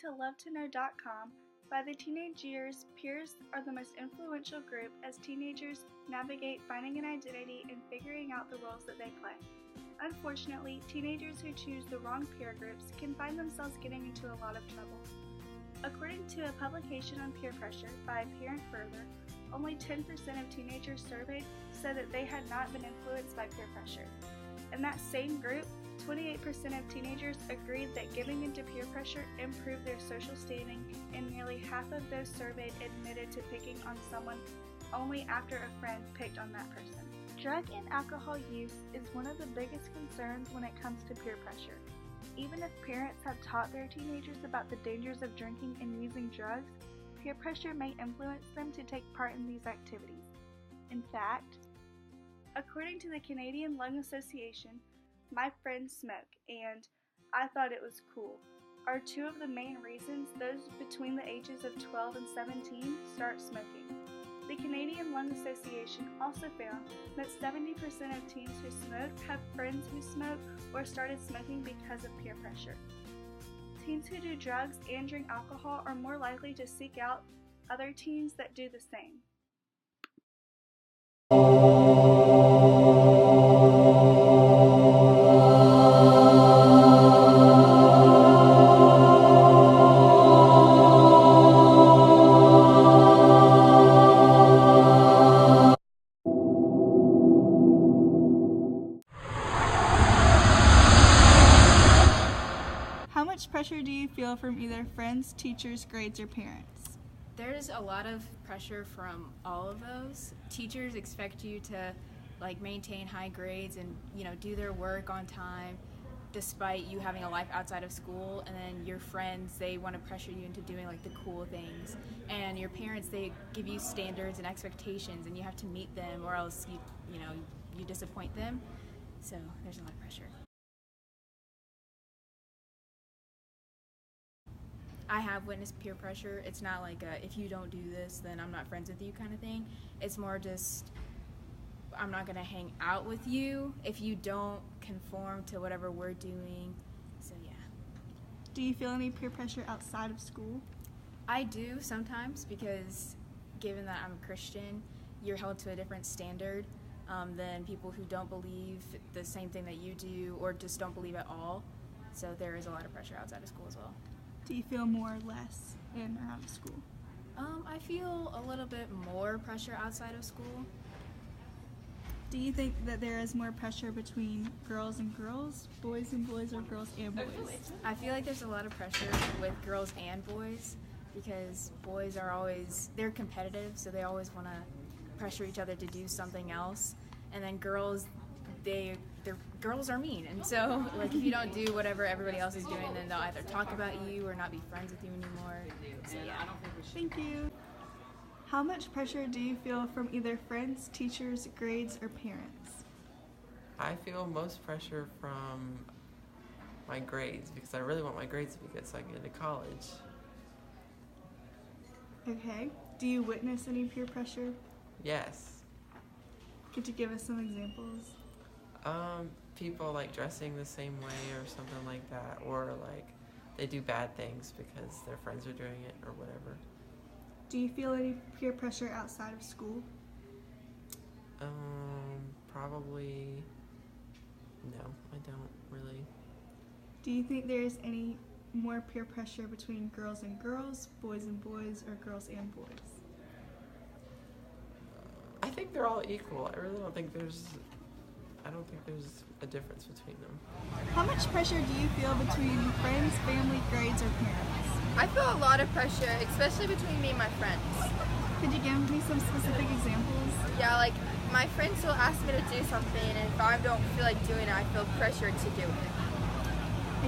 to LoveToKnow.com, by the teenage years, peers are the most influential group as teenagers navigate finding an identity and figuring out the roles that they play. Unfortunately, teenagers who choose the wrong peer groups can find themselves getting into a lot of trouble. According to a publication on peer pressure by Parent Further, only 10% of teenagers surveyed said that they had not been influenced by peer pressure. In that same group, 28% of teenagers agreed that giving into peer pressure improved their social standing, and nearly half of those surveyed admitted to picking on someone only after a friend picked on that person. Drug and alcohol use is one of the biggest concerns when it comes to peer pressure. Even if parents have taught their teenagers about the dangers of drinking and using drugs, peer pressure may influence them to take part in these activities. In fact, according to the Canadian Lung Association, my friends smoke, and I thought it was cool, are two of the main reasons those between the ages of 12 and 17 start smoking. The Canadian Lung Association also found that 70% of teens who smoke have friends who smoke or started smoking because of peer pressure. Teens who do drugs and drink alcohol are more likely to seek out other teens that do the same. How much pressure do you feel from either friends, teachers, grades, or parents? There's a lot of pressure from all of those. Teachers expect you to maintain high grades and do their work on time despite you having a life outside of school, and then your friends, they want to pressure you into doing the cool things, and your parents, they give you standards and expectations and you have to meet them or else you disappoint them. So there's a lot of pressure. I have witnessed peer pressure. It's not like if you don't do this, then I'm not friends with you kind of thing. It's more just, I'm not going to hang out with you if you don't conform to whatever we're doing. So yeah. Do you feel any peer pressure outside of school? I do sometimes, because given that I'm a Christian, you're held to a different standard than people who don't believe the same thing that you do or just don't believe at all. So there is a lot of pressure outside of school as well. Do you feel more or less in or out of school? I feel a little bit more pressure outside of school. Do you think that there is more pressure between girls and girls, boys and boys, or girls and boys? I feel like there's a lot of pressure with girls and boys, because boys are they're competitive, so they always want to pressure each other to do something else. And then girls, girls are mean, and so if you don't do whatever everybody else is doing, then they'll either talk about you or not be friends with you anymore. So yeah. Thank you. How much pressure do you feel from either friends, teachers, grades, or parents? I feel most pressure from my grades, because I really want my grades to be good so I can get into college. Okay. Do you witness any peer pressure? Yes. Could you give us some examples? People dressing the same way or something like that, or they do bad things because their friends are doing it or whatever. Do you feel any peer pressure outside of school? Probably no, I don't really. Do you think there is any more peer pressure between girls and girls, boys and boys, or girls and boys? I think they're all equal. I really don't think there's a difference between them. How much pressure do you feel between friends, family, grades, or parents? I feel a lot of pressure, especially between me and my friends. Could you give me some specific examples? Yeah, my friends will ask me to do something, and if I don't feel like doing it, I feel pressured to do it.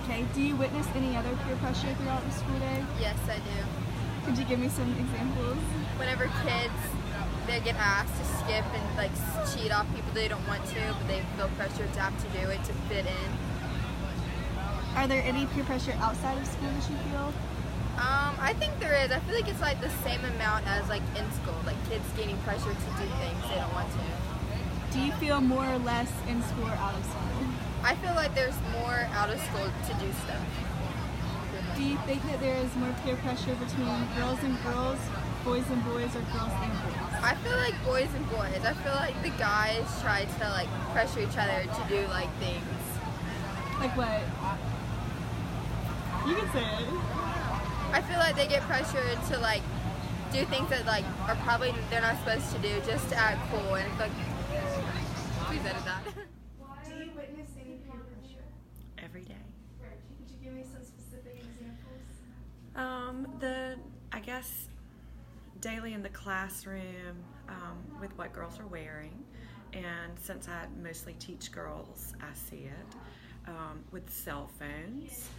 Okay, do you witness any other peer pressure throughout the school day? Yes, I do. Could you give me some examples? Whenever kids, they get asked to skip and cheat off people they don't want to, but they feel pressured to have to do it to fit in. Are there any peer pressure outside of school that you feel? I think there is. I feel like it's the same amount as in school, kids getting pressured to do things they don't want to. Do you feel more or less in school or out of school? I feel like there's more out of school to do stuff. Do you think that there is more peer pressure between girls and girls, boys and boys, or girls and boys? I feel like boys and boys. I feel like the guys try to like pressure each other to do like things. Like what? You can say it. I feel like they get pressured to like do things that like are probably they're not supposed to do just to act cool, and it's like, please edit that. Do you witness any peer pressure? Every day. Could you give me some specific examples? I guess daily in the classroom with what girls are wearing, and since I mostly teach girls, I see it with cell phones.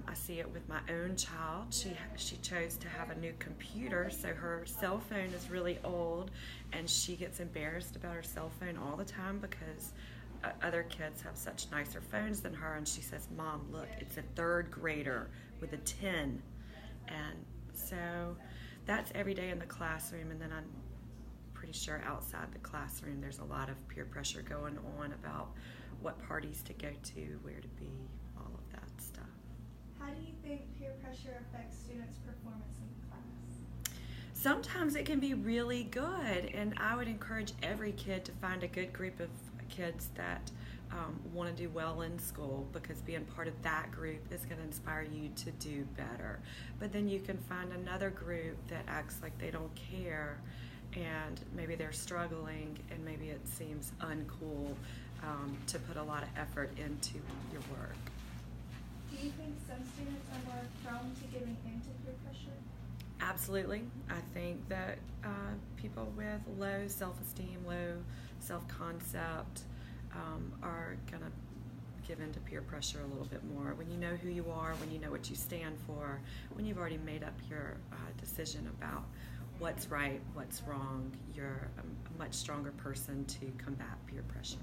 I see it with my own child. She chose to have a new computer, so her cell phone is really old, and she gets embarrassed about her cell phone all the time because other kids have such nicer phones than her, and she says, "Mom, look, it's a third grader with a 10." And so that's every day in the classroom, and then I'm pretty sure outside the classroom there's a lot of peer pressure going on about what parties to go to, where to be, all of that stuff. How do you think peer pressure affects students' performance in class? Sometimes it can be really good, and I would encourage every kid to find a good group of kids that want to do well in school, because being part of that group is going to inspire you to do better. But then you can find another group that acts like they don't care, and maybe they're struggling, and maybe it seems uncool to put a lot of effort into your work. Do you think some students are more prone to giving in to peer pressure? Absolutely. I think that people with low self-esteem, low self-concept are going to give in to peer pressure a little bit more. When you know who you are, when you know what you stand for, when you've already made up your decision about what's right, what's wrong, you're a much stronger person to combat peer pressure.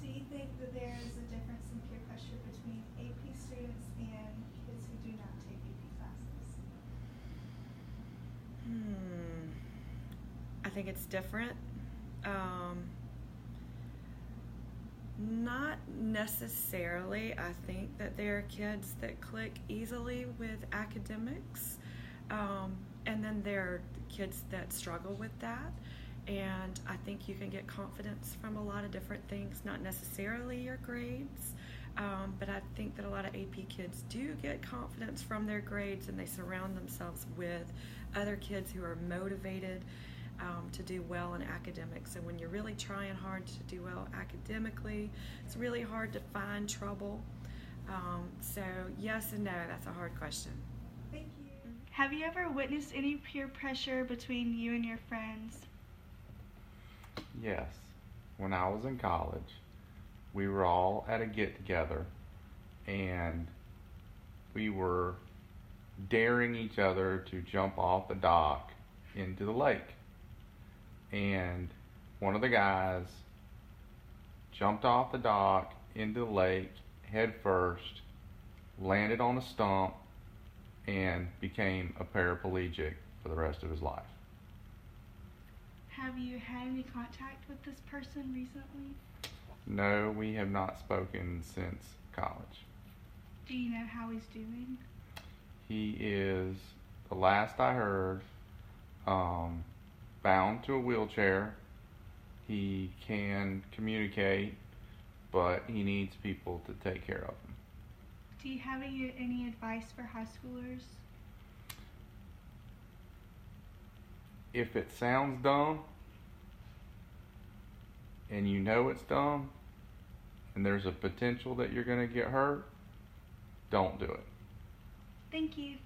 Do you think that there is a difference in peer pressure between AP students and kids who do not take AP classes? I think it's different. Not necessarily. I think that there are kids that click easily with academics, and then there are kids that struggle with that. And I think you can get confidence from a lot of different things, not necessarily your grades, but I think that a lot of AP kids do get confidence from their grades, and they surround themselves with other kids who are motivated to do well in academics. And when you're really trying hard to do well academically, it's really hard to find trouble. So yes and no, that's a hard question. Thank you. Have you ever witnessed any peer pressure between you and your friends? Yes. When I was in college, we were all at a get-together, and we were daring each other to jump off the dock into the lake. And one of the guys jumped off the dock into the lake head first, landed on a stump, and became a paraplegic for the rest of his life. Have you had any contact with this person recently? No, we have not spoken since college. Do you know how he's doing? He is, the last I heard, bound to a wheelchair. He can communicate, but he needs people to take care of him. Do you have any advice for high schoolers? If it sounds dumb, and you know it's dumb, and there's a potential that you're going to get hurt, don't do it. Thank you.